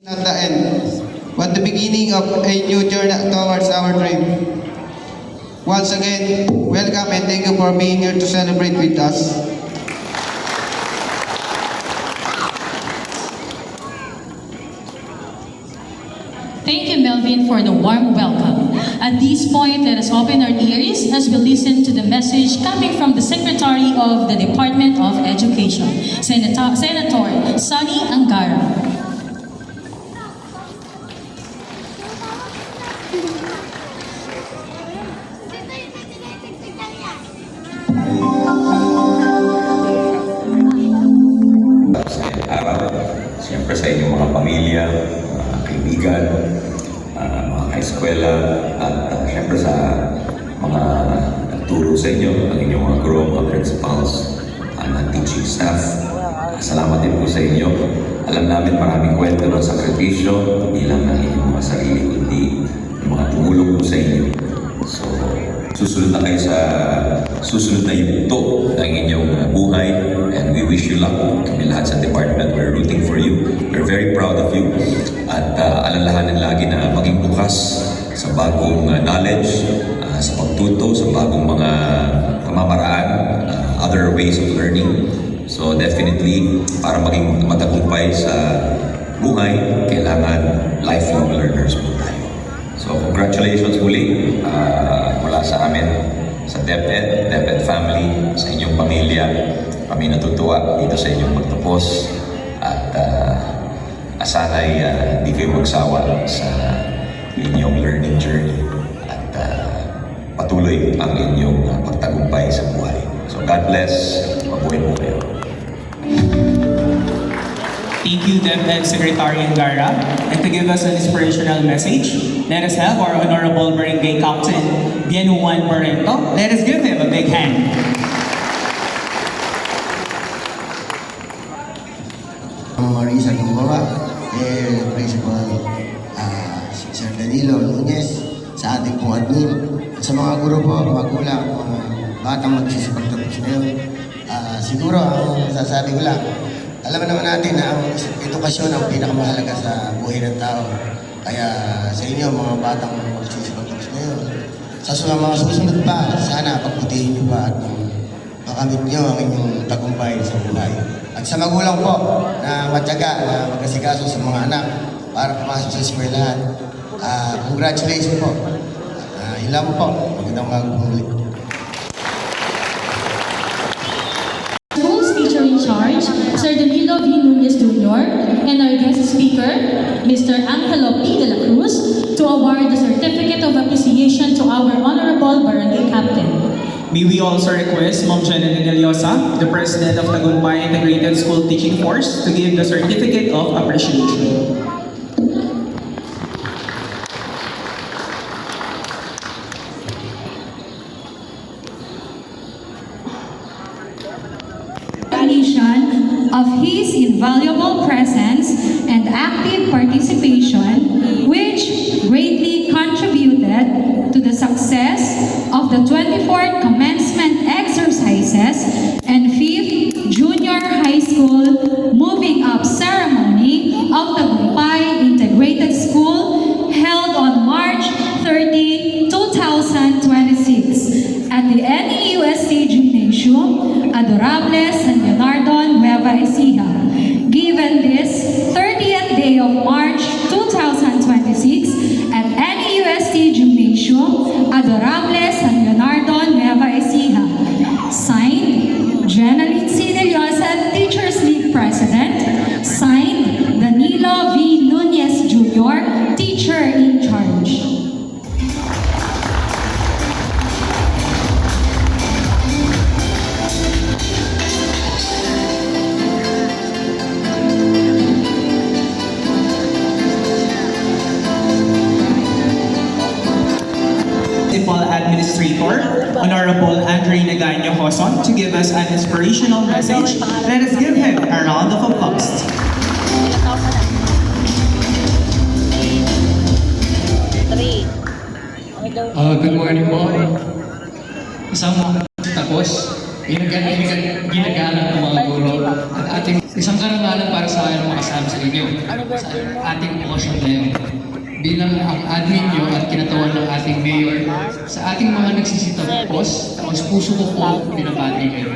Not the end, but the beginning of a new journey towards our dream. Once again, welcome and thank you for being here to celebrate with us. Thank you, Melvin, for the warm welcome. At this point, let us open our ears as we listen to the message coming from the Secretary of the Department of Education, Senator Sonny Angara. Siyempre sa inyong mga pamilya, mga kaibigan, mga kaeskwela, at siyempre sa mga nagturo sa inyo, ang inyong mga guro, mga principals, mga teaching staff. Salamat din po sa inyo. Alam namin maraming kwento ng sakripisyo, hindi lang ng inyong mga sarili, kundi yung mga tumulong po sa inyo. So, susunod na kayo sa susunod na yugto ng inyong buhay, and we wish you luck. Kami lahat sa department, we're rooting for you. We're very proud of you. At alalahanin lagi na maging bukas sa bagong knowledge, sa pagtuto, sa bagong mga pamamaraan, other ways of learning. So definitely, para maging matagumpay sa buhay, kailangan lifelong learners po tayo. So congratulations muli mula sa amin, sa DepEd family, sa inyong pamilya. Kami natutuwa dito sa inyong magtapos at sana'y hindi kayo magsawa sa inyong learning journey at patuloy ang inyong pagtagumpay sa buhay. So God bless, mabuhay po kayo. Thank you, DepEd Secretary Angara. And to give us an inspirational message, let us have our Honorable Barangay Captain, Bienuan Barrento. Let us give him a big hand. Marisa Gumawa, Principal Sir Danilo Nunez, sa ating pong admin, at sa mga guro po, magulang, mga batang magsisipagtapos ngayon. Siguro, ang sasabi ko lang, alam naman natin na ang edukasyon ang pinakamahalaga sa buhay ng tao. Kaya sa inyo, mga batang magsisipagtapos ngayon, sa mga susunod pa, sana pagbutihin niyo pa at makamit niyo ang inyong tagumpay sa buhay. At sa magulang po na matyaga na magkasikaso sa mga anak para pumasok sa eskwelahan, congratulations po. Ilang po, magandang magpumuli. School's teacher in charge, Sir Danilo V. Nunez Jr., and our guest speaker, Mr. Angelo P. de la Cruz, to award the Certificate of Appreciation to our Honorable Barangay Captain. May we also request Ma'am Jenny Neliosa, the President of Tagumpay Integrated School Teaching Force, to give the Certificate of Appreciation. Of his invaluable presence and active participation, which greatly contributed to the success of the 24th commencement exercises and 5th junior high school moving up ceremony of Tagumpay Integrated School held on March 30, 2026 at the NEUST Gymnasium, Adorable San Leonardo, Nueva Ecija. Given this 30th day of March 2026 at NEUST Gymnasium, Adorable San Leonardo, Nueva Ecija. Signed, Jenaline C. Neliosa, Teachers League President. Signed, Danilo V. Nunez Jr., Teacher in Charge. Administrator, Honorable Andre Nagaño Joson, to give us an inspirational message. Let us give him a round of applause. Good morning po. Isang tapos ginagalang ng mga guro at ating isang karangalan para sa akin makasama sa inyo sa ating okasyon ngayon. Bilang ang admin nyo at kinatawan ng ating mayor, sa ating mga nagsisitapos, taos puso ko po binabati kayo.